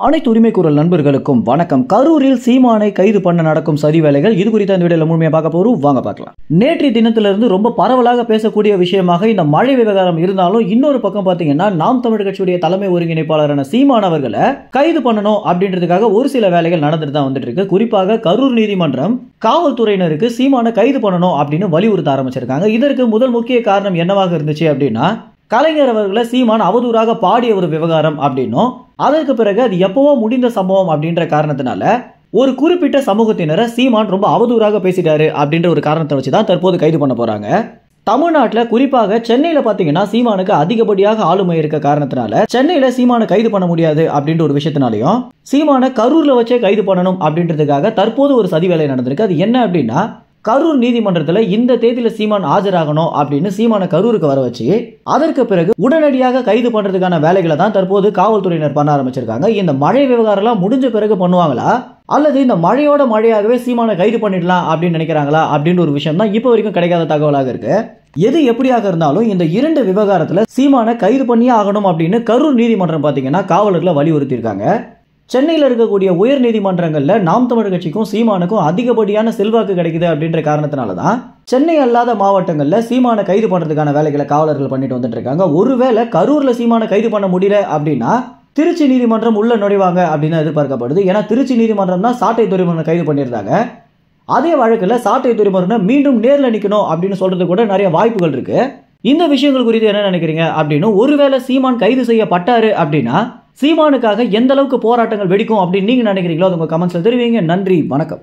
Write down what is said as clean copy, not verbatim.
அனைத்து உரிமை குரல் நண்பர்களுக்கும் வணக்கம். கரூரில் சீமானை கைது பண்ண நடக்கும் சதி வேலைகள், இது குறித்த இந்த வீடியோல முழுமையா பார்க்க போறோம். வாங்க பார்க்கலாம். நேற்றைய தினத்திலிருந்து ரொம்ப பரவலாக பேசக்கூடிய விஷயமாக இந்த மழை விவகாரம் இருந்தாலும், இன்னொரு பக்கம் பாத்தீங்கன்னா நாம் தமிழர் கட்சியுடைய தலைமை ஒருங்கிணைப்பாளரான சீமான் அவர்களை கைது பண்ணணும் அப்படின்றதுக்காக ஒரு சில வேலைகள் நடந்துட்டு தான் வந்துட்டு இருக்கு. குறிப்பாக கரூர் நீதிமன்றம் காவல்துறையினருக்கு சீமானை கைது பண்ணணும் அப்படின்னு வலியுறுத்த ஆரம்பிச்சிருக்காங்க. இதற்கு முதல் முக்கிய காரணம் என்னவாக இருந்துச்சு அப்படின்னா, கலைஞர் அவர்களை சீமான் அவதூறாக பாடிய ஒரு விவகாரம் அப்படின்னும், அதற்கு பிறகு அது எப்பவோ முடிந்த சம்பவம் அப்படின்ற காரணத்தினால ஒரு குறிப்பிட்ட சமூகத்தினரை சீமான் ரொம்ப அவதூறாக பேசிட்டாரு அப்படின்ற ஒரு காரணத்தை வச்சுதான் தற்போது கைது பண்ண போறாங்க. தமிழ்நாட்டில் குறிப்பாக சென்னையில பாத்தீங்கன்னா சீமானுக்கு அதிகப்படியாக ஆளுமை இருக்க காரணத்தினால சென்னையில சீமானை கைது பண்ண முடியாது அப்படின்ற ஒரு விஷயத்தினாலையும் சீமானை கரூர்ல வச்சே கைது பண்ணணும் அப்படின்றதுக்காக தற்போது ஒரு சதி வேலை நடந்திருக்கு. அது என்ன அப்படின்னா, கரூர் நீதிமன்றத்தில் இந்த தேதியில சீமான் ஆஜராகணும் அப்படின்னு சீமானை கரூருக்கு வர வச்சு அதற்கு பிறகு உடனடியாக கைது பண்றதுக்கான வேலைகளை தான் தற்போது காவல்துறையினர் பண்ண ஆரம்பிச்சிருக்காங்க. இந்த மழை விவகாரம் முடிஞ்ச பிறகு பண்ணுவாங்களா, அல்லது இந்த மழையோட மழையாகவே சீமானை கைது பண்ணிடலாம் அப்படின்னு நினைக்கிறாங்களா அப்படின்ற ஒரு விஷயம் தான் இப்போ வரைக்கும் கிடைக்காத தகவலாக இருக்கு. எது எப்படியாக இருந்தாலும் இந்த இரண்டு விவகாரத்துல சீமானை கைது பண்ணியே ஆகணும் அப்படின்னு கரூர் நீதிமன்றம் பாத்தீங்கன்னா காவலர்களை வலியுறுத்தி இருக்காங்க. சென்னையில் இருக்கக்கூடிய உயர் நீதிமன்றங்கள்ல நாம் தமிழர் கட்சிக்கும் சீமானுக்கும் அதிகப்படியான செல்வாக்கு கிடைக்குது அப்படின்ற காரணத்தினாலதான் சென்னை அல்லாத மாவட்டங்கள்ல சீமானை கைது பண்றதுக்கான வேலைகளை காவலர்கள் பண்ணிட்டு வந்துட்டு இருக்காங்க. ஒருவேளை கரூர்ல சீமானை கைது பண்ண முடியல அப்படின்னா திருச்சி நீதிமன்றம் உள்ள நுழைவாங்க அப்படின்னு எதிர்பார்க்கப்படுது. ஏன்னா திருச்சி நீதிமன்றம் தான் சாட்டை துரைமுருகனை கைது பண்ணியிருந்தாங்க. அதே வழக்கில் சாட்டை துரைமுருகனை மீண்டும் நேரில் நிற்கணும் அப்படின்னு சொல்றது கூட நிறைய வாய்ப்புகள் இருக்கு. இந்த விஷயங்கள் குறித்து என்ன நினைக்கிறீங்க அப்படின்னு, ஒருவேளை சீமான் கைது செய்யப்பட்டாரு அப்படின்னா சீமானுக்காக எந்த அளவுக்கு போராட்டங்கள் வெடிக்கும் அப்படின்னு நீங்க நினைக்கிறீங்களோ அது உங்க கமெண்ட்ஸ்ல தெரிவிங்க. நன்றி, வணக்கம்.